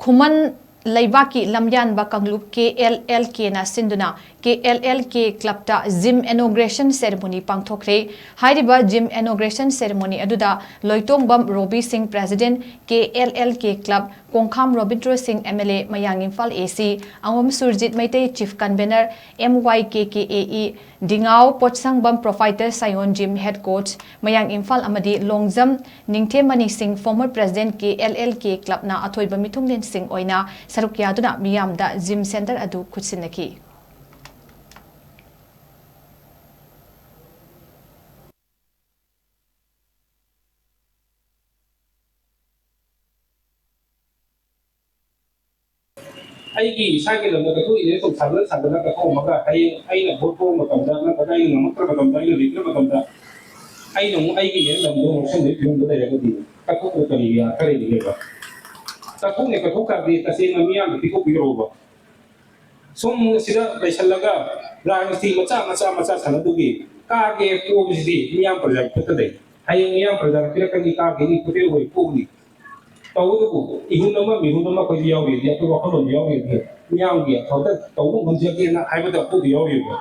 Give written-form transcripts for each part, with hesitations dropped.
Khuman Leibakki Lamyanba Kanglup Kllk na Sinduna Kllk Club ta gym inauguration ceremony Pangthokkhre haidiba gym inauguration ceremony aduda Loitongbam Robi Singh President Kllk Club Kongkham Robindra Singh MLA Mayang Imphal AC Angom Surjit Maitei Chief Convener MYKKAE Dingao Potsangbam Provider Sayon Gym Head Coach Mayang Imphal Amadi Longjam Ningthe Mani Singh former President Kllk Club na Athoiba Mithunglen Singh Oina Sarukya duna miyamda gym center adu khutsinaki Aiki isagi lamda kato ini tu sabla sabla kato maka ai na boto makamda na kata ai na matra makamda ai na likra makamda ai na aiki ni lamda motion ni film da ya kadi kato ko kali ya kare ni ba kato ne kato ka di kasi na miya na tiko biro ba som sida baisalaga rangsti maca sanadugi ka ke ko bisi miya project ta dai ai miya project kira kali ka ge ni kude hoi ko ni tàu ihun nama mihun nama kau dia awal dia tu waktu dia awal dia miang dia kau tak tàu pun macam ni nak hai betul kau dia awal dia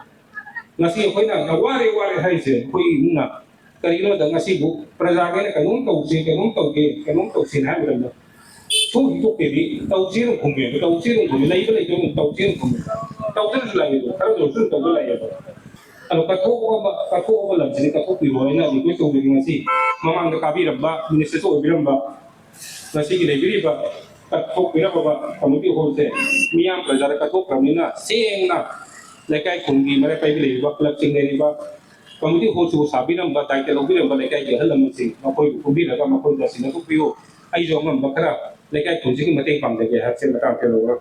nasi kau nak wari hai se kau ihun nak kerana dah nasi bu perjalanan kanun tàu si hai betul dah tu itu kiri tàu si tu kumpulan lagi tu tàu si tu lagi tu kalau tu tàu lagi tu kalau kau dalam sini kau pilih nak ikut tu dengan nasi memang dekat biramba minister tu biramba nasi kita beri ba katok beri ba kamuti hote miam pelajar katok kami na seng na lekai kungi mereka beri ba klub sing dari ba kamuti hote sabi na ba tai kalau beri ba lekai ke halam sing makoi kubi na makoi dasi na kupiyo ai jo man bakra lekai kunci ki mate pam de ke hat se mata ke lo